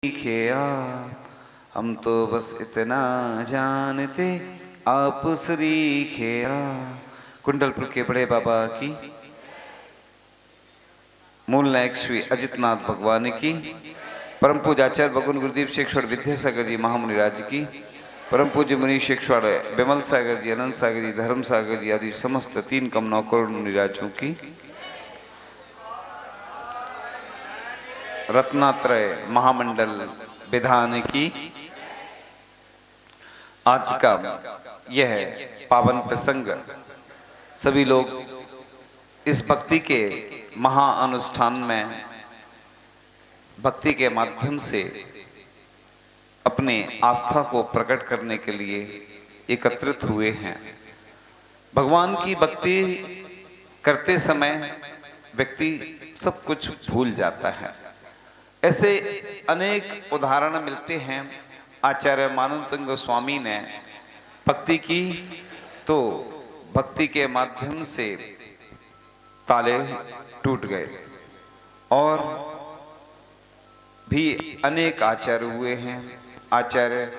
सीखे हम तो बस इतना जानते आप सीखे कुंडलपुर के बड़े बाबा की, मूल नायक श्री अजितनाथ भगवान की, परम पूज्य आचार्य भगवान गुरुदेव शेखर विद्यासागर जी महामुनिराज की, परम पूज्य मुनि शेखर विमल सागर जी, अनंत सागर जी, धर्म सागर जी आदि समस्त 3 कमनों करोड़ मुनिराजों की, रत्नात्रय महामंडल विधान की आज का यह पावन प्रसंग सभी लोग इस भक्ति के महाअनुष्ठान में भक्ति के माध्यम से अपने आस्था को प्रकट करने के लिए एकत्रित हुए हैं। भगवान की भक्ति करते समय व्यक्ति सब कुछ भूल जाता है। ऐसे अनेक उदाहरण मिलते हैं। आचार्य मानंद गोस्वामी ने भक्ति की तो भक्ति के माध्यम से ताले टूट गए, और भी अनेक आचार्य हुए हैं। आचार्य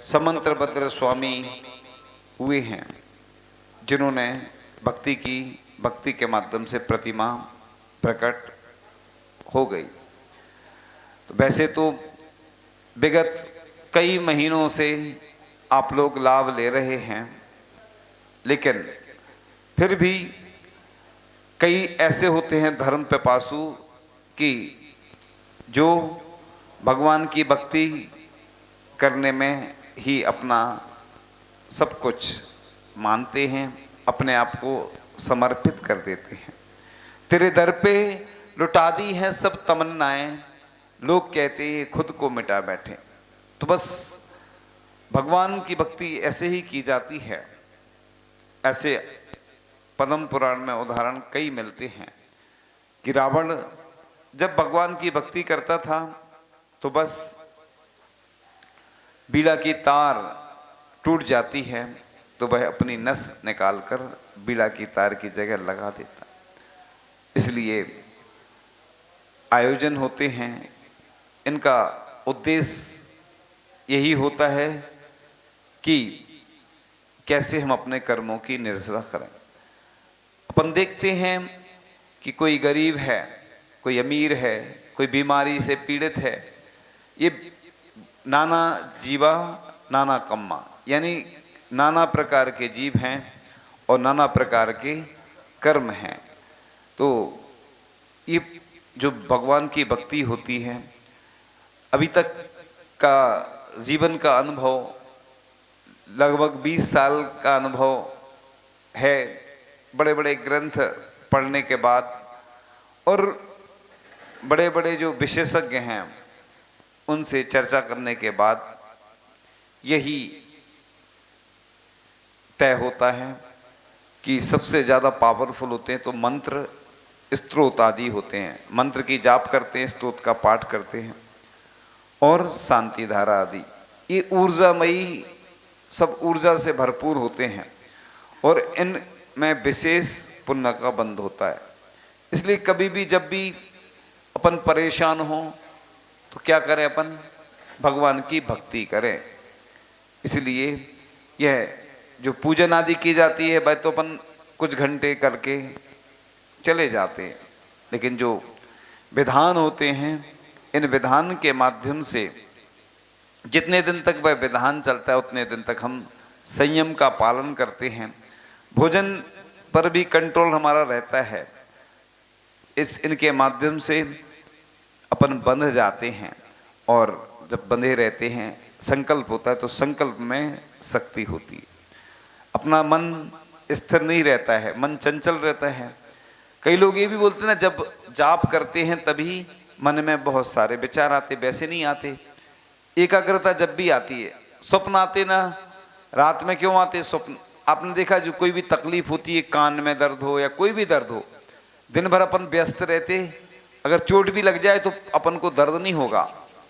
समंत्रभद्र स्वामी हुए हैं जिन्होंने भक्ति की, भक्ति के माध्यम से प्रतिमा प्रकट हो गई। तो वैसे तो विगत कई महीनों से आप लोग लाभ ले रहे हैं, लेकिन फिर भी कई ऐसे होते हैं धर्म पिपासु कि जो भगवान की भक्ति करने में ही अपना सब कुछ मानते हैं, अपने आप को समर्पित कर देते हैं। तेरे दर पे लुटा दी हैं सब तमन्नाएं, लोग कहते हैं खुद को मिटा बैठे। तो बस भगवान की भक्ति ऐसे ही की जाती है। ऐसे पद्म पुराण में उदाहरण कई मिलते हैं कि रावण जब भगवान की भक्ति करता था तो बस बीड़ा की तार टूट जाती है तो वह अपनी नस निकालकर बीड़ा की तार की जगह लगा देता। इसलिए आयोजन होते हैं, इनका उद्देश्य यही होता है कि कैसे हम अपने कर्मों की निर्जरा करें। अपन देखते हैं कि कोई गरीब है, कोई अमीर है, कोई बीमारी से पीड़ित है। ये नाना जीवा नाना कम्मा, यानी नाना प्रकार के जीव हैं और नाना प्रकार के कर्म हैं। तो ये जो भगवान की भक्ति होती है, अभी तक का जीवन का अनुभव लगभग 20 साल का अनुभव है, बड़े बड़े ग्रंथ पढ़ने के बाद और बड़े बड़े जो विशेषज्ञ हैं उनसे चर्चा करने के बाद यही तय होता है कि सबसे ज़्यादा पावरफुल होते हैं तो मंत्र, स्तोत्र आदि होते हैं। मंत्र की जाप करते हैं, स्तोत्र का पाठ करते हैं और शांति धारा आदि। ये ऊर्जामयी, सब ऊर्जा से भरपूर होते हैं और इनमें विशेष पुण्य का बंध होता है। इसलिए कभी भी जब भी अपन परेशान हो तो क्या करें, अपन भगवान की भक्ति करें। इसलिए यह जो पूजन आदि की जाती है वह तो अपन कुछ घंटे करके चले जाते हैं, लेकिन जो विधान होते हैं इन विधान के माध्यम से जितने दिन तक वह विधान चलता है उतने दिन तक हम संयम का पालन करते हैं। भोजन पर भी कंट्रोल हमारा रहता है। इनके माध्यम से अपन बंध जाते हैं, और जब बंधे रहते हैं संकल्प होता है तो संकल्प में शक्ति होती है। अपना मन स्थिर नहीं रहता है, मन चंचल रहता है। कई लोग ये भी बोलते हैं ना, जब जाप करते हैं तभी मन में बहुत सारे विचार आते, वैसे नहीं आते। एकाग्रता जब भी आती है, स्वप्न आते ना, रात में क्यों आते स्वप्न? आपने देखा जो कोई भी तकलीफ होती है, कान में दर्द हो या कोई भी दर्द हो, दिन भर अपन व्यस्त रहते, अगर चोट भी लग जाए तो अपन को दर्द नहीं होगा,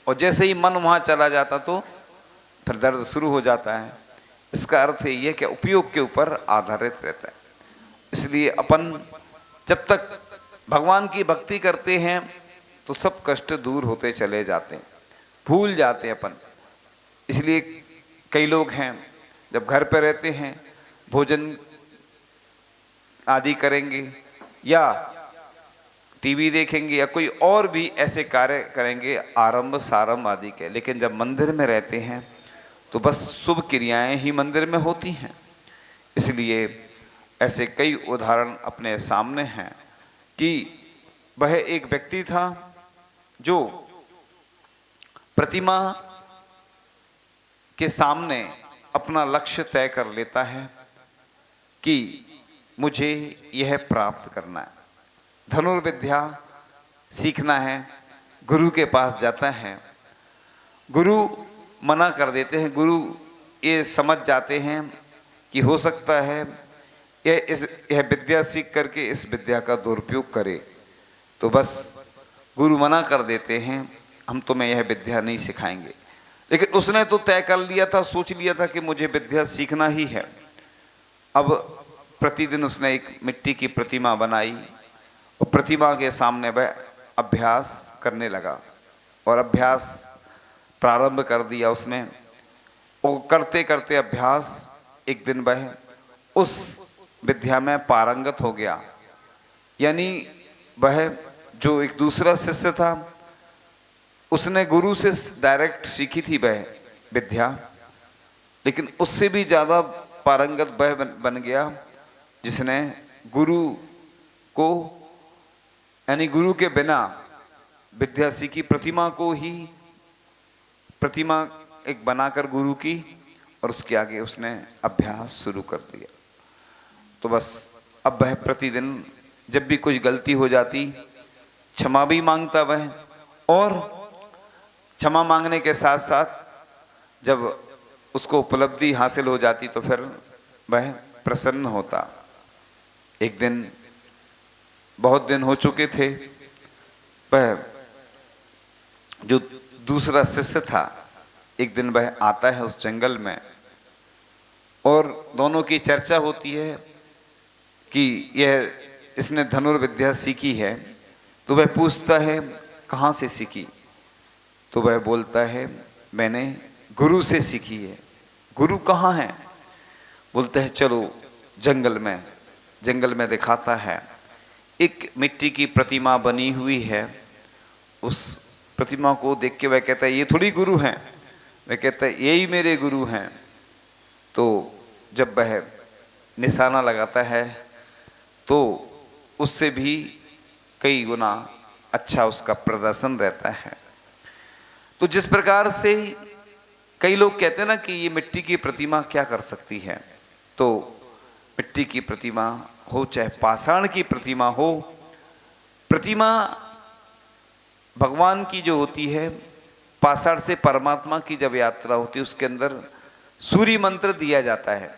और जैसे ही मन वहाँ चला जाता तो फिर दर्द शुरू हो जाता है। इसका अर्थ ये है कि उपयोग के ऊपर आधारित रहता है। इसलिए अपन जब तक भगवान की भक्ति करते हैं तो सब कष्ट दूर होते चले जाते हैं। भूल जाते हैं अपन। इसलिए कई लोग हैं जब घर पर रहते हैं भोजन आदि करेंगे या टीवी देखेंगे या कोई और भी ऐसे कार्य करेंगे आरंभ सारंभ आदि के, लेकिन जब मंदिर में रहते हैं तो बस शुभ क्रियाएं ही मंदिर में होती हैं। इसलिए ऐसे कई उदाहरण अपने सामने हैं कि वह एक व्यक्ति था जो प्रतिमा के सामने अपना लक्ष्य तय कर लेता है कि मुझे यह प्राप्त करना है, धनुर्विद्या सीखना है। गुरु के पास जाता है, गुरु मना कर देते हैं। गुरु ये समझ जाते हैं कि हो सकता है यह विद्या सीख करके इस विद्या का दुरुपयोग करे, तो बस गुरु मना कर देते हैं, हम तुम्हें यह विद्या नहीं सिखाएंगे। लेकिन उसने तो तय कर लिया था, सोच लिया था कि मुझे विद्या सीखना ही है। अब प्रतिदिन उसने एक मिट्टी की प्रतिमा बनाई और प्रतिमा के सामने वह अभ्यास करने लगा और अभ्यास प्रारंभ कर दिया उसने। और करते करते अभ्यास एक दिन वह उस विद्या में पारंगत हो गया। यानी वह जो एक दूसरा शिष्य था उसने गुरु से डायरेक्ट सीखी थी वह विद्या, लेकिन उससे भी ज़्यादा पारंगत वह बन गया जिसने गुरु को यानी गुरु के बिना विद्या सीखी। प्रतिमा को ही प्रतिमा एक बनाकर गुरु की और उसके आगे उसने अभ्यास शुरू कर दिया। तो बस अब वह प्रतिदिन जब भी कुछ गलती हो जाती क्षमा भी मांगता वह, और क्षमा मांगने के साथ साथ जब उसको उपलब्धि हासिल हो जाती तो फिर वह प्रसन्न होता। एक दिन बहुत दिन हो चुके थे, वह जो दूसरा शिष्य था एक दिन वह आता है उस जंगल में और दोनों की चर्चा होती है कि इसने धनुर्विद्या सीखी है। तो वह पूछता है कहाँ से सीखी, तो वह बोलता है मैंने गुरु से सीखी है। गुरु कहाँ है? बोलते हैं चलो जंगल में। जंगल में दिखाता है एक मिट्टी की प्रतिमा बनी हुई है। उस प्रतिमा को देख के वह कहता है ये थोड़ी गुरु हैं, वह कहता है यही मेरे गुरु हैं। तो जब वह निशाना लगाता है तो उससे भी कई गुना अच्छा उसका प्रदर्शन रहता है। तो जिस प्रकार से कई लोग कहते हैं ना कि ये मिट्टी की प्रतिमा क्या कर सकती है, तो मिट्टी की प्रतिमा हो चाहे पाषाण की प्रतिमा हो, प्रतिमा भगवान की जो होती है, पाषाण से परमात्मा की जब यात्रा होती है उसके अंदर सूर्य मंत्र दिया जाता है।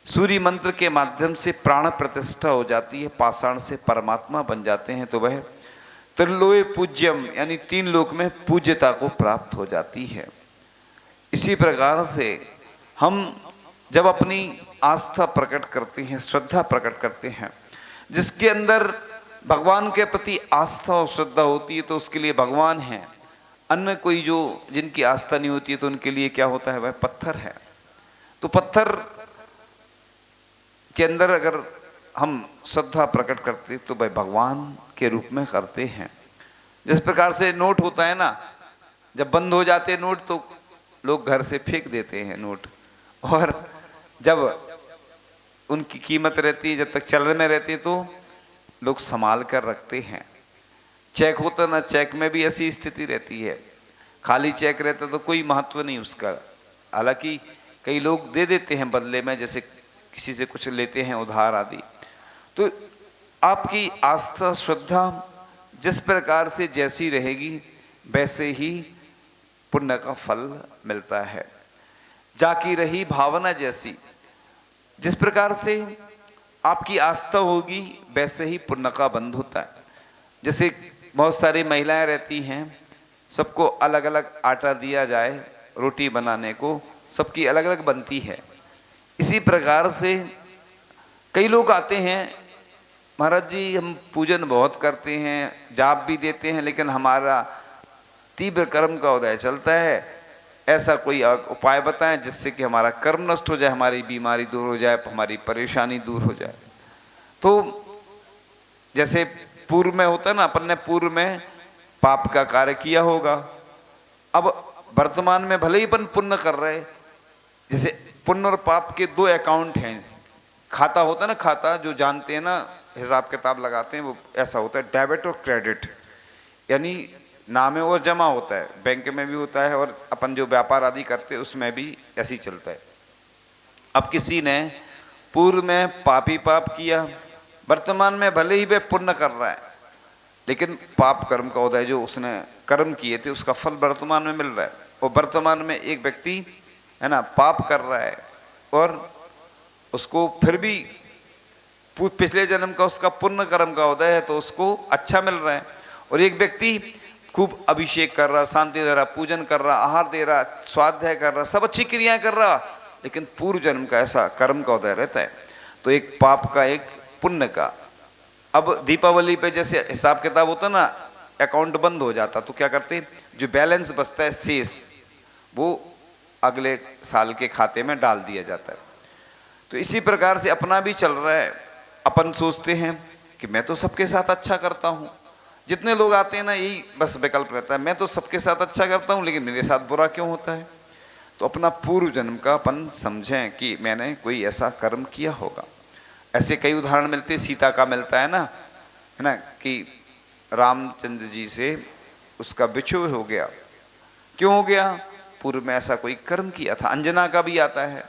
सूर्य मंत्र के माध्यम से प्राण प्रतिष्ठा हो जाती है, पाषाण से परमात्मा बन जाते हैं, तो वह त्रिलोय पूज्यम यानी तीन लोक में पूज्यता को प्राप्त हो जाती है। इसी प्रकार से हम जब अपनी आस्था प्रकट करते हैं, श्रद्धा प्रकट करते हैं, जिसके अंदर भगवान के प्रति आस्था और श्रद्धा होती है तो उसके लिए भगवान है। अन्य कोई जो जिनकी आस्था नहीं होती है तो उनके लिए क्या होता है, वह पत्थर है। तो पत्थर के अंदर अगर हम श्रद्धा प्रकट करते तो वह भगवान के रूप में करते हैं। जिस प्रकार से नोट होता है ना, जब बंद हो जाते हैं नोट तो लोग घर से फेंक देते हैं नोट, और जब उनकी कीमत रहती है, जब तक चलन में रहती है तो लोग संभाल कर रखते हैं। चेक होता ना, चेक में भी ऐसी स्थिति रहती है, खाली चेक रहता तो कोई महत्व नहीं उसका। हालांकि कई लोग दे देते हैं बदले में, जैसे किसी से कुछ लेते हैं उधार आदि। तो आपकी आस्था श्रद्धा जिस प्रकार से जैसी रहेगी वैसे ही पुण्य का फल मिलता है। जाकी रही भावना जैसी, जिस प्रकार से आपकी आस्था होगी वैसे ही पुण्य का बंध होता है। जैसे बहुत सारी महिलाएं रहती हैं, सबको अलग अलग आटा दिया जाए रोटी बनाने को, सबकी अलग अलग बनती है। इसी प्रकार से कई लोग आते हैं, महाराज जी हम पूजन बहुत करते हैं, जाप भी देते हैं, लेकिन हमारा तीव्र कर्म का उदय चलता है। ऐसा कोई उपाय बताएं जिससे कि हमारा कर्म नष्ट हो जाए, हमारी बीमारी दूर हो जाए, हमारी परेशानी दूर हो जाए। तो जैसे पूर्व में होता है ना, अपन ने पूर्व में पाप का कार्य किया होगा, अब वर्तमान में भले ही अपन पुण्य कर रहे, जैसे पुण्य और पाप के दो अकाउंट हैं। खाता होता है ना, खाता जो जानते हैं ना, हिसाब किताब लगाते हैं, वो ऐसा होता है डेबिट और क्रेडिट, यानी नामे और जमा होता है, बैंक में भी होता है और अपन जो व्यापार आदि करते हैं उसमें भी ऐसे ही चलता है। अब किसी ने पूर्व में पापी पाप किया, वर्तमान में भले ही वह पुण्य कर रहा है, लेकिन पाप कर्म का उदय जो उसने कर्म किए थे उसका फल वर्तमान में मिल रहा है। और वर्तमान में एक व्यक्ति है ना पाप कर रहा है और उसको फिर भी पिछले जन्म का उसका पुण्य कर्म का उदय है तो उसको अच्छा मिल रहा है। और एक व्यक्ति खूब अभिषेक कर रहा, शांति दे रहा, पूजन कर रहा, आहार दे रहा, स्वाध्याय कर रहा, सब अच्छी क्रियाएं कर रहा, लेकिन पूर्व जन्म का ऐसा कर्म का उदय रहता है। तो एक पाप का एक पुण्य का। अब दीपावली पे जैसे हिसाब किताब होता ना, अकाउंट बंद हो जाता, तो क्या करते, जो बैलेंस बचता है शेष वो अगले साल के खाते में डाल दिया जाता है। तो इसी प्रकार से अपना भी चल रहा है। अपन सोचते हैं कि मैं तो सबके साथ अच्छा करता हूँ, जितने लोग आते हैं ना यही बस विकल्प रहता है, मैं तो सबके साथ अच्छा करता हूँ लेकिन मेरे साथ बुरा क्यों होता है। तो अपना पूर्व जन्म का अपन समझें कि मैंने कोई ऐसा कर्म किया होगा। ऐसे कई उदाहरण मिलते, सीता का मिलता है ना कि रामचंद्र जी से उसका बिछोह हो गया, क्यों हो गया, पूर्व में ऐसा कोई कर्म किया था। अंजना का भी आता है।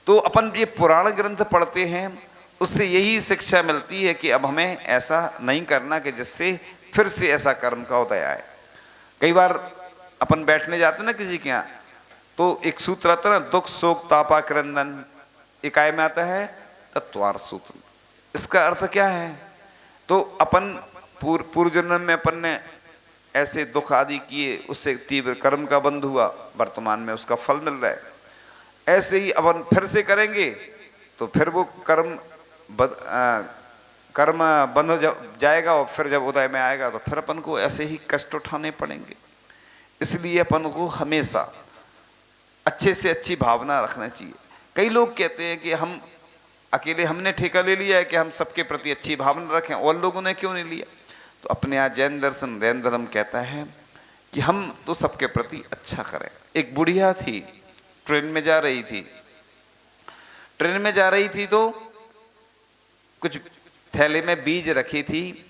तो अपन ये पुराण ग्रंथ पढ़ते हैं, उससे यही शिक्षा मिलती है कि अब हमें ऐसा नहीं करना कि जिससे फिर से ऐसा कर्म का उदय आए। कई बार अपन बैठने जाते ना किसी के यहाँ, तो एक सूत्र आता है ना, दुख शोक तापा क्रंदन, इकाई में आता है तत्वार सूत्र। इसका अर्थ क्या है, तो अपन पूर्व जन्म में अपन ने ऐसे दुख आदि किए, उससे तीव्र कर्म का बंध हुआ, वर्तमान में उसका फल मिल रहा है। ऐसे ही अपन फिर से करेंगे तो फिर वो कर्म बंध जाएगा और फिर जब उदय में आएगा तो फिर अपन को ऐसे ही कष्ट उठाने पड़ेंगे। इसलिए अपन को हमेशा अच्छे से अच्छी भावना रखना चाहिए। कई लोग कहते हैं कि हम अकेले हमने ठेका ले लिया है कि हम सबके प्रति अच्छी भावना रखें, और लोगों ने क्यों नहीं लिया। तो अपने यहाँ जैन दर्शन जैन धर्म कहता है कि हम तो सबके प्रति अच्छा करें। एक बुढ़िया थी, ट्रेन में जा रही थी तो कुछ थैले में बीज रखी थी,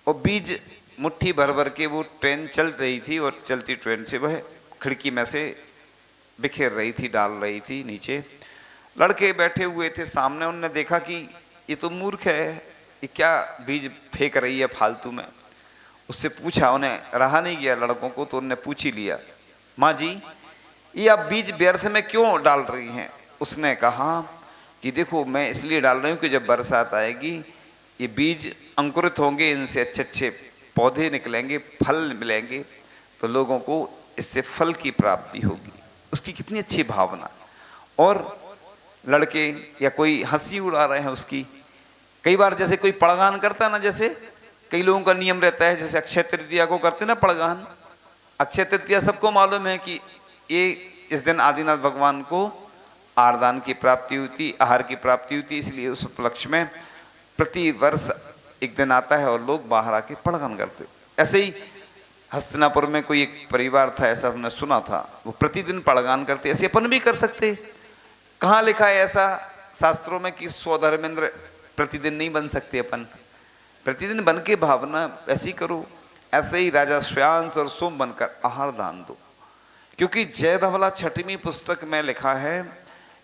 और बीज मुट्ठी भर भर के वो ट्रेन चल रही थी, और चलती ट्रेन से वह खिड़की में से बिखेर रही थी, डाल रही थी नीचे। लड़के बैठे हुए थे सामने, उनने देखा कि ये तो मूर्ख है, ये क्या बीज फेंक रही है फालतू में। उससे पूछा, उन्हें रहा नहीं गया लड़कों को, तो उनने पूछ ही लिया, माँ जी ये आप बीज व्यर्थ में क्यों डाल रही हैं। उसने कहा कि देखो मैं इसलिए डाल रही हूँ कि जब बरसात आएगी ये बीज अंकुरित होंगे, इनसे अच्छे अच्छे पौधे निकलेंगे, फल मिलेंगे, तो लोगों को इससे फल की प्राप्ति होगी। उसकी कितनी अच्छी भावना। और लड़के या कोई हंसी उड़ा रहे हैं उसकी। कई बार जैसे कोई पड़गान करता है ना, जैसे कई लोगों का नियम रहता है, जैसे अक्षय तृतीया को करते ना पड़गान। अक्षय तृतीया सबको मालूम है कि ये इस दिन आदिनाथ भगवान को आरदान की प्राप्ति हुई, आहार की प्राप्ति हुई, इसलिए उस उपलक्ष्य में प्रति वर्ष एक दिन आता है और लोग बाहर आके पड़गान करते। ऐसे ही हस्तिनापुर में कोई एक परिवार था, ऐसा हमने सुना था, वो प्रतिदिन पड़गान करते। ऐसे अपन भी कर सकते। कहाँ लिखा है ऐसा शास्त्रों में कि स्वधर्मेंद्र प्रतिदिन नहीं बन सकते अपन? प्रतिदिन बन के भावना ऐसी करो। ऐसे ही राजा श्रेयांश और सोम बनकर आहार दान दो, क्योंकि जय धवला छठवीं पुस्तक में लिखा है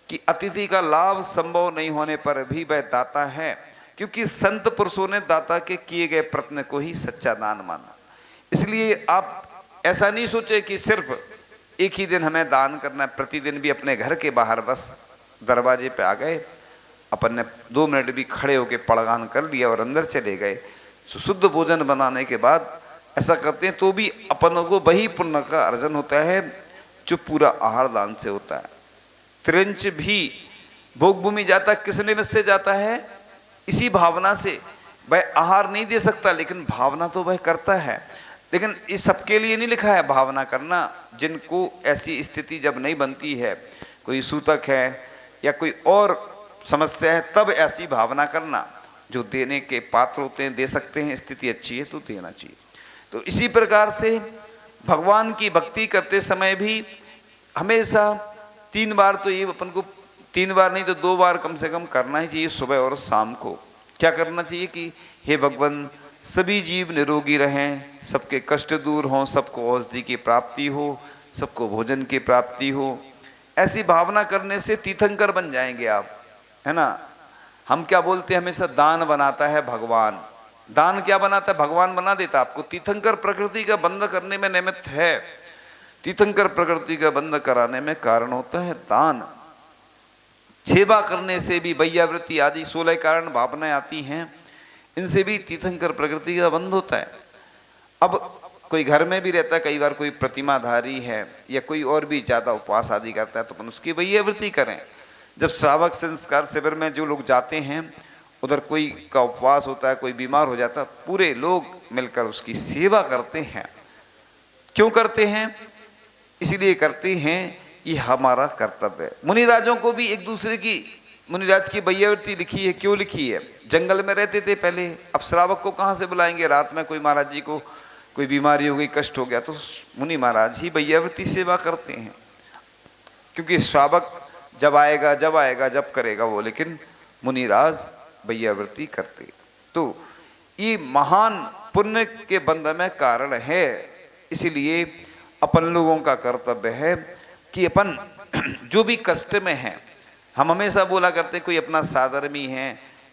कि अतिथि का लाभ संभव नहीं होने पर भी वह दाता है, क्योंकि संत पुरुषों ने दाता के किए गए प्रयत्न को ही सच्चा दान माना। इसलिए आप ऐसा नहीं सोचे कि सिर्फ एक ही दिन हमें दान करना है, प्रतिदिन भी अपने घर के बाहर बस दरवाजे पे आ गए, अपन ने 2 मिनट भी खड़े होकर पड़गान कर लिया और अंदर चले गए। शुद्ध भोजन बनाने के बाद ऐसा करते हैं तो भी अपनों को वही पुण्य का अर्जन होता है जो पूरा आहार दान से होता है। त्रिंच भी भोग भूमि जाता किस निमित्त से जाता है? इसी भावना से। वह आहार नहीं दे सकता लेकिन भावना तो वह करता है। लेकिन इस सबके लिए नहीं लिखा है भावना करना। जिनको ऐसी स्थिति जब नहीं बनती है, कोई सूतक है या कोई और समस्या है, तब ऐसी भावना करना। जो देने के पात्र होते हैं दे सकते हैं, स्थिति अच्छी है तो देना चाहिए। तो इसी प्रकार से भगवान की भक्ति करते समय भी हमेशा 3 बार तो ये अपन को, 3 बार नहीं तो 2 बार कम से कम करना ही चाहिए, सुबह और शाम को। क्या करना चाहिए कि हे भगवान, सभी जीव निरोगी रहें, सबके कष्ट दूर हों, सबको औषधि की प्राप्ति हो, सबको भोजन की प्राप्ति हो। ऐसी भावना करने से तीर्थंकर बन जाएंगे आप, है ना। हम क्या बोलते हैं हमेशा, दान बनाता है भगवान। दान क्या बनाता है? भगवान बना देता आपको। तीर्थंकर प्रकृति का बंध करने में निमित्त है। तीर्थंकर प्रकृति का बंध कराने में कारण होता है दान। सेवा करने से भी वैयावृत्ति आदि 16 कारण भावनाएं आती हैं, इनसे भी तीर्थंकर प्रकृति का बंध होता है। अब कोई घर में भी रहता है, कई बार कोई प्रतिमाधारी है या कोई और भी ज्यादा उपवास आदि करता है, तो अपन उसकी वैयावृत्ति करें। जब श्रावक संस्कार शिविर में जो लोग जाते हैं, उधर कोई का उपवास होता है, कोई बीमार हो जाता है, पूरे लोग मिलकर उसकी सेवा करते हैं। क्यों करते हैं? इसलिए करते हैं, ये हमारा कर्तव्य है। मुनिराजों को भी एक दूसरे की, मुनिराज की वैयावृत्ति लिखी है। क्यों लिखी है? जंगल में रहते थे पहले, अब श्रावक को कहाँ से बुलाएंगे? रात में कोई महाराज जी को कोई बीमारी हो गई, कष्ट हो गया, तो मुनि महाराज ही वैयावृत्ति सेवा करते हैं। क्योंकि श्रावक जब आएगा जब करेगा वो, लेकिन मुनिराज वैयावृत्ति करते। तो ये महान पुण्य के बंध में कारण है। इसलिए अपन लोगों का कर्तव्य है कि अपन जो भी कष्ट में है, हम हमेशा बोला करते, कोई अपना साधर्मी है,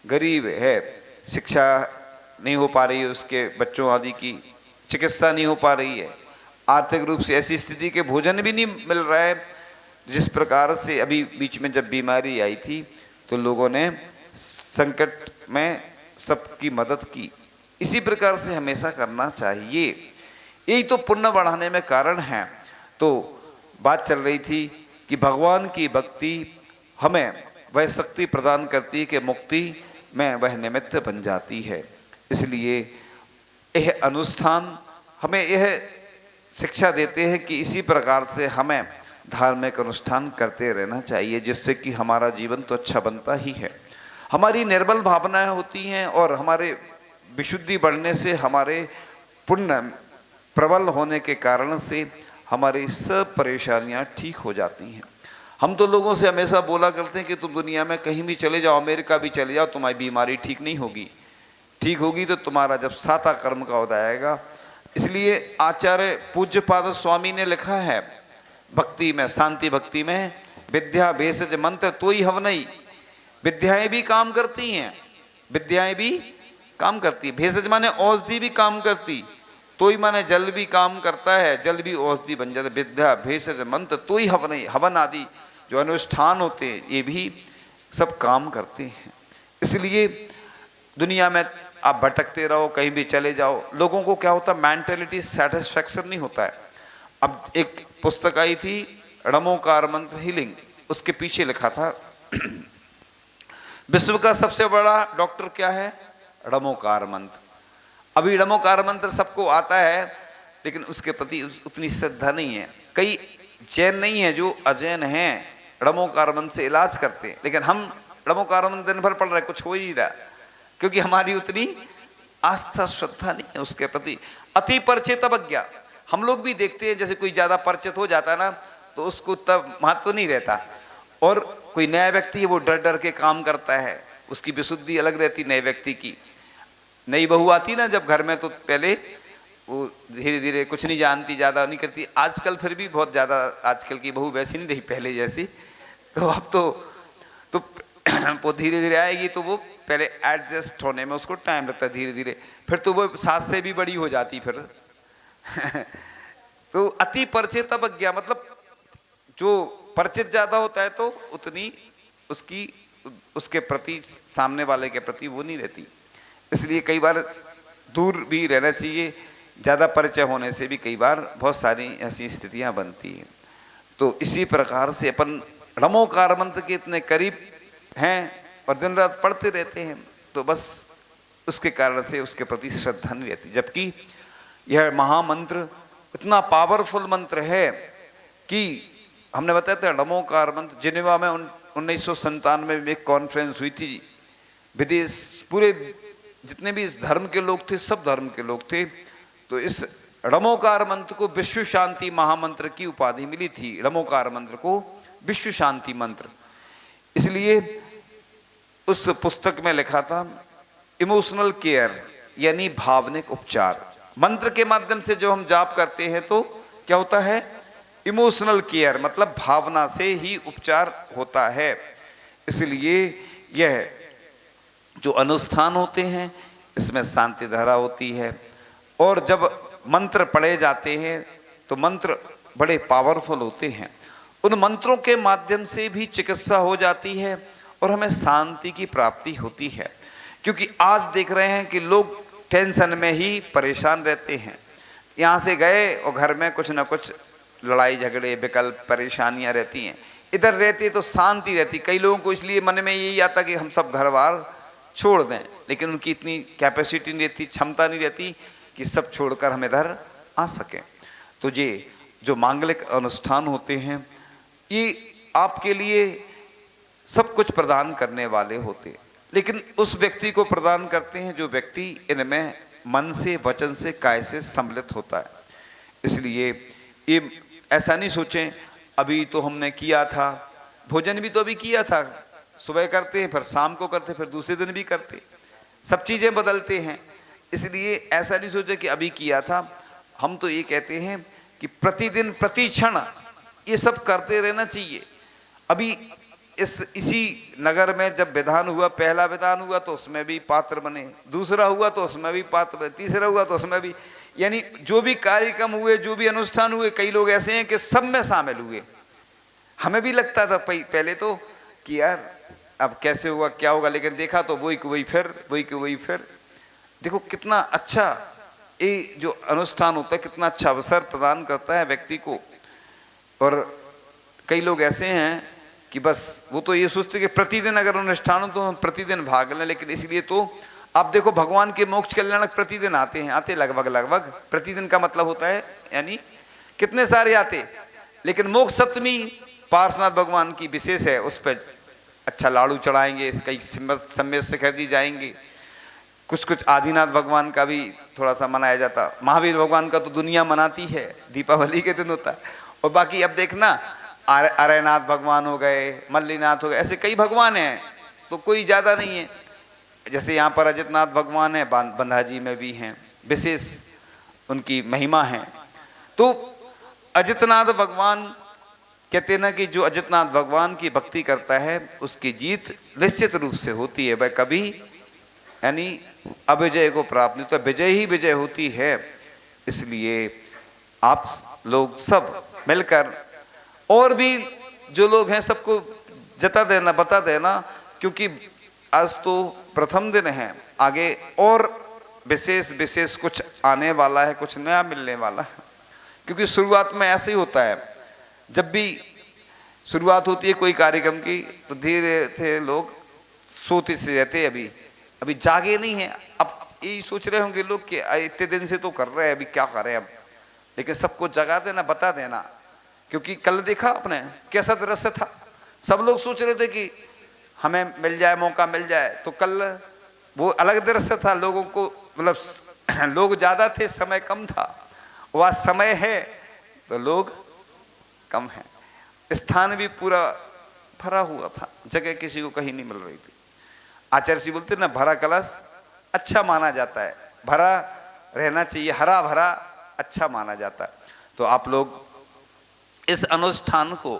गरीब है, शिक्षा नहीं हो पा रही है, उसके बच्चों आदि की चिकित्सा नहीं हो पा रही है, आर्थिक रूप से ऐसी स्थिति के भोजन भी नहीं मिल रहा है। जिस प्रकार से अभी बीच में जब बीमारी आई थी, तो लोगों ने संकट में सबकी मदद की। इसी प्रकार से हमेशा करना चाहिए। यही तो पुण्य बढ़ाने में कारण है। तो बात चल रही थी कि भगवान की भक्ति हमें वह शक्ति प्रदान करती है कि मुक्ति में वह निमित्त बन जाती है। इसलिए यह अनुष्ठान हमें यह शिक्षा देते हैं कि इसी प्रकार से हमें धार्मिक अनुष्ठान करते रहना चाहिए, जिससे कि हमारा जीवन तो अच्छा बनता ही है। हमारी निर्बल भावनाएं होती हैं और हमारे विशुद्धि बढ़ने से, हमारे पुण्य प्रबल होने के कारण से हमारी सब परेशानियां ठीक हो जाती हैं। हम तो लोगों से हमेशा बोला करते हैं कि तुम दुनिया में कहीं भी चले जाओ, अमेरिका भी चले जाओ, तुम्हारी बीमारी ठीक नहीं होगी। ठीक होगी तो तुम्हारा जब साता कर्म का हो जाएगा। इसलिए आचार्य पूज्यपाद स्वामी ने लिखा है, भक्ति में, शांति भक्ति में, विद्या भेषज मंत्र तो ही हवनई। विद्याएं भी काम करती हैं, विद्याएं भी काम करती है। भेषज माने औषधि भी काम करती, तो ही माने जल भी काम करता है, जल भी औषधि बन जाता है। विद्या भेषज मंत्र तो ही हवनई, हवन आदि जो अनुष्ठान होते हैं ये भी सब काम करते हैं। इसलिए दुनिया में आप भटकते रहो, कहीं भी चले जाओ, लोगों को क्या होता है, मेंटलिटी सेटिस्फैक्शन नहीं होता है। अब एक पुस्तक आई थी रमोकार मंत्र हीलिंग, उसके पीछे लिखा था विश्व का सबसे बड़ा डॉक्टर क्या है? रमोकार मंत्र। अभी रमोकार मंत्र सबको आता है, लेकिन उसके प्रति उतनी श्रद्धा नहीं है। कई जैन नहीं है जो अजैन हैं, रमोकार मंत्र से इलाज करते हैं, लेकिन हम रमोकार मंत्र दिन भर पढ़ रहे, कुछ हो ही नहीं रहा, क्योंकि हमारी उतनी आस्था श्रद्धा नहीं है उसके प्रति। अति परिचित अवज्ञा। हम लोग भी देखते हैं, जैसे कोई ज्यादा परिचित हो जाता है ना, तो उसको तब महत्व नहीं रहता, और कोई नया व्यक्ति है वो डर डर के काम करता है, उसकी विशुद्धि अलग रहती। नए व्यक्ति की नई बहू आती ना जब घर में, तो पहले वो धीरे धीरे कुछ नहीं जानती, ज्यादा नहीं करती। आजकल फिर भी बहुत ज्यादा, आजकल की बहू वैसी नहीं रही पहले जैसी। तो अब तो वो धीरे धीरे आएगी, तो वो पहले एडजस्ट होने में उसको टाइम लगता है, धीरे धीरे फिर तो वो सास से भी बड़ी हो जाती फिर तो अति परिचित अवज्ञा, मतलब जो परिचित ज्यादा होता है तो उतनी उसकी, उसके प्रति, सामने वाले के प्रति वो नहीं रहती। इसलिए कई बार दूर भी रहना चाहिए। ज्यादा परिचय होने से भी कई बार बहुत सारी ऐसी स्थितियां बनती हैं। तो इसी प्रकार से अपन रमोकार मंत्र के इतने करीब हैं और दिन रात पढ़ते रहते हैं, तो बस उसके कारण से उसके प्रति श्रद्धा नहीं रहती। जबकि यह महामंत्र इतना पावरफुल मंत्र है कि हमने बताया था नमोकार मंत्र। जिनेवा में 1997 में एक कॉन्फ्रेंस हुई थी, विदेश पूरे जितने भी इस धर्म के लोग थे, सब धर्म के लोग थे, तो इस नमोकार मंत्र को विश्व शांति महामंत्र की उपाधि मिली थी। नमोकार मंत्र को विश्व शांति मंत्र, इसलिए उस पुस्तक में लिखा था इमोशनल केयर यानी भावनिक उपचार। मंत्र के माध्यम से जो हम जाप करते हैं तो क्या होता है, इमोशनल केयर, मतलब भावना से ही उपचार होता है। इसलिए यह जो अनुष्ठान होते हैं इसमें शांति धारा होती है, और जब मंत्र पढ़े जाते हैं तो मंत्र बड़े पावरफुल होते हैं। उन मंत्रों के माध्यम से भी चिकित्सा हो जाती है और हमें शांति की प्राप्ति होती है। क्योंकि आज देख रहे हैं कि लोग टेंशन में ही परेशान रहते हैं, यहाँ से गए और घर में कुछ ना कुछ लड़ाई झगड़े विकल्प परेशानियां रहती हैं, इधर रहते तो शांति रहती। कई लोगों को इसलिए मन में यही आता कि हम सब घर बार छोड़ दें, लेकिन उनकी इतनी कैपेसिटी नहीं रहती, क्षमता नहीं रहती कि सब छोड़कर हम इधर आ सकें। तो ये जो मांगलिक अनुष्ठान होते हैं ये आपके लिए सब कुछ प्रदान करने वाले होते हैं, लेकिन उस व्यक्ति को प्रदान करते हैं जो व्यक्ति इनमें मन से वचन से काय से सम्मिलित होता है। इसलिए ये ऐसा नहीं सोचें अभी तो हमने किया था, भोजन भी तो अभी किया था, सुबह करते हैं फिर शाम को करते फिर दूसरे दिन भी करते, सब चीज़ें बदलते हैं। इसलिए ऐसा नहीं सोचे कि अभी किया था। हम तो ये कहते हैं कि प्रतिदिन प्रति क्षण ये सब करते रहना चाहिए। अभी इसी नगर में जब विधान हुआ, पहला विधान हुआ तो उसमें भी पात्र बने, दूसरा हुआ तो उसमें भी पात्र बने, तीसरा हुआ तो उसमें भी, यानी जो भी कार्यक्रम हुए जो भी अनुष्ठान हुए कई लोग ऐसे हैं कि सब में शामिल हुए। हमें भी लगता था पहले तो कि यार अब कैसे हुआ क्या होगा, लेकिन देखा तो वही को वही फिर, वही को वही फिर। देखो कितना अच्छा ये जो अनुष्ठान होता है, कितना अच्छा अवसर प्रदान करता है व्यक्ति को। और कई लोग ऐसे हैं कि बस वो तो ये सोचते कि प्रतिदिन अगर अनुष्ठान हो तो हम प्रतिदिन भाग लें, लेकिन इसलिए तो आप देखो भगवान के मोक्ष कल्याणक प्रतिदिन आते हैं, आते लगभग प्रतिदिन का मतलब होता है यानी कितने सारे आते, लेकिन मोक्ष सप्तमी पार्श्वनाथ भगवान की विशेष है, उस पर अच्छा लाड़ू चढ़ाएंगे, कई सम्मेद शिखर जी जाएंगे, कुछ आदिनाथ भगवान का भी थोड़ा सा मनाया जाता, महावीर भगवान का तो दुनिया मनाती है, दीपावली के दिन होता है। और बाकी अब देखना अरयनाथ भगवान हो गए, मल्लीनाथ हो गए, ऐसे कई भगवान हैं तो कोई ज़्यादा नहीं है। जैसे यहाँ पर अजितनाथ भगवान है, बंधाजी में भी हैं, विशेष उनकी महिमा है। तो अजितनाथ भगवान कहते हैं ना कि जो अजितनाथ भगवान की भक्ति करता है उसकी जीत निश्चित रूप से होती है। वह कभी यानी अविजय को प्राप्त नहीं, तो विजय ही विजय होती है। इसलिए आप लोग सब मिलकर और भी जो लोग हैं सबको बता देना, क्योंकि आज तो प्रथम दिन है, आगे और विशेष कुछ आने वाला है, कुछ नया मिलने वाला है। क्योंकि शुरुआत में ऐसे ही होता है, जब भी शुरुआत होती है कोई कार्यक्रम की तो धीरे से लोग सोते से रहते, अभी जागे नहीं है। अब यही सोच रहे होंगे लोग कि इतने दिन से तो कर रहे हैं, अभी क्या करें अब, लेकिन सबको जगा देना, बता देना। क्योंकि कल देखा आपने कैसा दृश्य था, सब लोग सोच रहे थे कि हमें मिल जाए, मौका मिल जाए, तो कल वो अलग दृश्य था। लोगों को मतलब लोग ज़्यादा थे, समय कम था। वह समय है तो लोग कम हैं, स्थान भी पूरा भरा हुआ था, जगह किसी को कहीं नहीं मिल रही थी। आचार्य जी बोलते ना, भरा कलश अच्छा माना जाता है, भरा रहना चाहिए, हरा भरा अच्छा माना जाता है। तो आप लोग इस अनुष्ठान को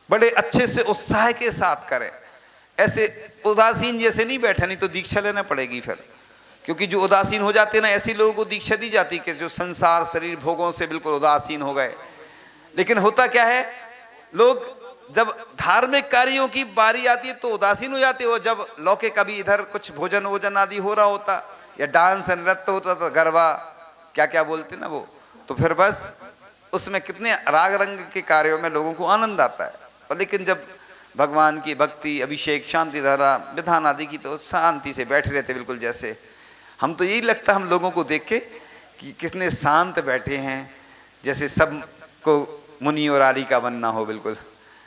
बड़े अच्छे से उत्साह के साथ करें, ऐसे उदासीन जैसे नहीं बैठे, नहीं तो दीक्षा लेना पड़ेगी फिर। क्योंकि जो उदासीन हो जाते ना, ऐसी लोगों को दीक्षा दी जाती कि जो संसार शरीर भोगों से बिल्कुल उदासीन हो गए। लेकिन होता क्या है, लोग जब धार्मिक कार्यों की बारी आती है तो उदासीन हो जाते हो। जब लौकिक कभी इधर कुछ भोजन वोजन आदि हो रहा होता या डांस नृत्य होता तो गरबा क्या क्या बोलते ना वो, तो फिर बस उसमें कितने राग रंग के कार्यों में लोगों को आनंद आता है। और लेकिन जब भगवान की भक्ति, अभिषेक, शांति धारा, विधान आदि की, तो शांति से बैठे रहते बिल्कुल। जैसे हम तो यही लगता हम लोगों को देख के कि कितने शांत बैठे हैं, जैसे सबको मुनि और आरी का बनना हो, बिल्कुल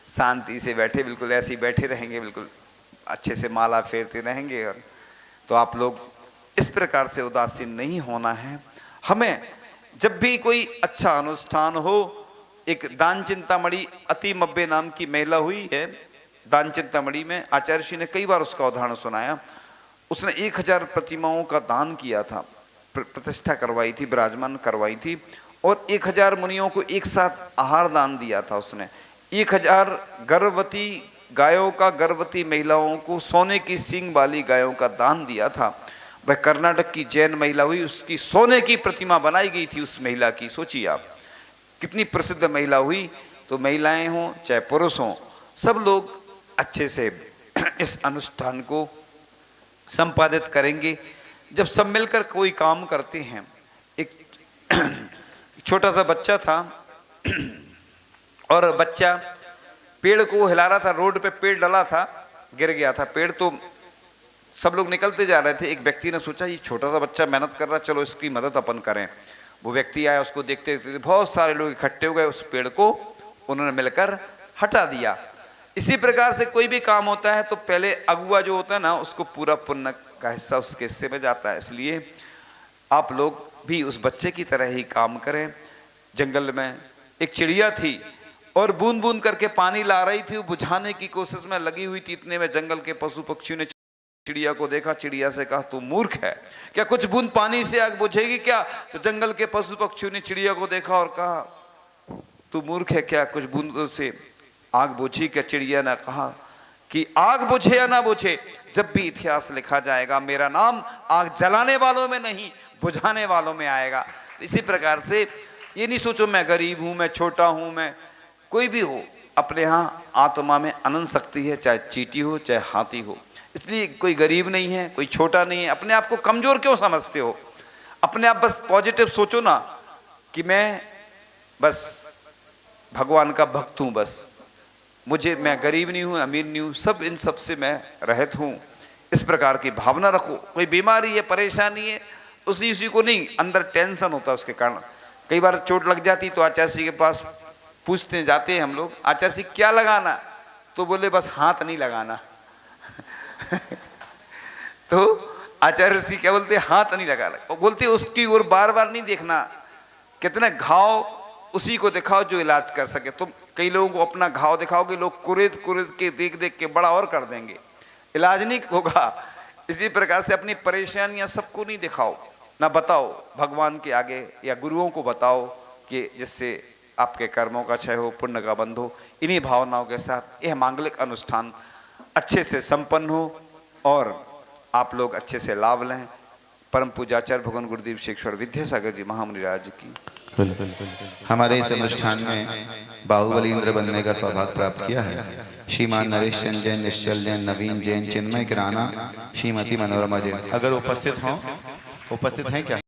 शांति से बैठे, बिल्कुल ऐसे ही बैठे रहेंगे, बिल्कुल अच्छे से माला फेरते रहेंगे। और तो आप लोग इस प्रकार से उदासीन नहीं होना है। हमें जब भी कोई अच्छा अनुष्ठान हो, एक दान चिंतामणि अति मब्बे नाम की महिला हुई है, दान चिंतामणि में आचार्य श्री ने कई बार उसका उदाहरण सुनाया। उसने 1000 प्रतिमाओं का दान किया था, प्रतिष्ठा करवाई थी, विराजमान करवाई थी, और 1000 मुनियों को एक साथ आहार दान दिया था उसने। 1000 गर्भवती गायों का, गर्भवती महिलाओं को सोने की सींग वाली गायों का दान दिया था। वह कर्नाटक की जैन महिला हुई, उसकी सोने की प्रतिमा बनाई गई थी उस महिला की। सोचिए आप कितनी प्रसिद्ध महिला हुई। तो महिलाएं हों चाहे पुरुष हों, सब लोग अच्छे से इस अनुष्ठान को संपादित करेंगे। जब सब मिलकर कोई काम करते हैं, एक छोटा सा बच्चा था और बच्चा पेड़ को हिला रहा था, रोड पे पेड़ डला था, गिर गया था पेड़, तो सब लोग निकलते जा रहे थे। एक व्यक्ति ने सोचा ये छोटा सा बच्चा मेहनत कर रहा, चलो इसकी मदद अपन करें। वो व्यक्ति आया, उसको देखते देखते बहुत सारे लोग इकट्ठे हो गए, उस पेड़ को उन्होंने मिलकर हटा दिया। इसी प्रकार से कोई भी काम होता है तो पहले अगुआ जो होता है ना, उसको पूरा पुण्य का हिस्सा उसके हिस्से में जाता है। इसलिए आप लोग भी उस बच्चे की तरह ही काम करें। जंगल में एक चिड़िया थी और बूंद बूंद करके पानी ला रही थी, वो बुझाने की कोशिश में लगी हुई थी। इतने में जंगल के पशु पक्षियों ने चिड़िया को देखा, चिड़िया से कहा तू मूर्ख है, क्या कुछ बूंद पानी से आग बुझेगी क्या? तो जंगल के पशु पक्षियों ने चिड़िया को देखा और कहा तू मूर्ख है, क्या कुछ बूंद से आग बुझी क्या? चिड़िया ने कहा कि आग बुझे या ना बुझे, जब भी इतिहास लिखा जाएगा मेरा नाम आग जलाने वालों में नहीं बुझाने वालों में आएगा। तो इसी प्रकार से ये नहीं सोचो मैं गरीब हूं, मैं छोटा हूं, मैं कोई भी हो, अपने यहाँ आत्मा में अनंत शक्ति है, चाहे चींटी हो चाहे हाथी हो। इसलिए कोई गरीब नहीं है, कोई छोटा नहीं है। अपने आप को कमजोर क्यों समझते हो? अपने आप बस पॉजिटिव सोचो ना कि मैं बस भगवान का भक्त हूं, बस मैं गरीब नहीं हूं, अमीर नहीं हूं, सब इन सब से मैं रहित हूं। इस प्रकार की भावना रखो। कोई बीमारी है, परेशानी है, उसी को नहीं, अंदर टेंशन होता है उसके कारण। कई बार चोट लग जाती तो आचार्य जी के पास पूछते जाते हैं हम लोग, आचार्य जी क्या लगाना? तो बोले बस हाथ नहीं लगाना। तो आचार्य जी क्या बोलते? हाथ नहीं लगाना। और बोलते उसकी ओर बार बार नहीं देखना, कितने घाव उसी को दिखाओ जो इलाज कर सके। तुम कई लोगों को अपना घाव दिखाओगे, लोग कुरेद कुरेद के देख देख के बड़ा और कर देंगे, इलाज नहीं होगा। इसी प्रकार से अपनी परेशानियां सबको नहीं दिखाओ, ना बताओ, भगवान के आगे या गुरुओं को बताओ कि जिससे आपके कर्मों का क्षय हो, पुण्य का बंध हो। इन्हीं भावनाओं के साथ यह मांगलिक अनुष्ठान अच्छे से संपन्न हो और आप लोग अच्छे से लाभ लें। परम पूज्याचार्य भगवान गुरुदेव शेखर विद्यासागर जी महामुनि राज की। हमारे इस अनुष्ठान में बाहुबली इंद्र बनने का सौभाग्य प्राप्त किया है श्रीमान नरेश चंद जैन, निश्चल जैन, नवीन जैन, चिन्मय किराना, श्रीमती मनोरमा जैन। अगर उपस्थित हों, उपस्थित हैं क्या?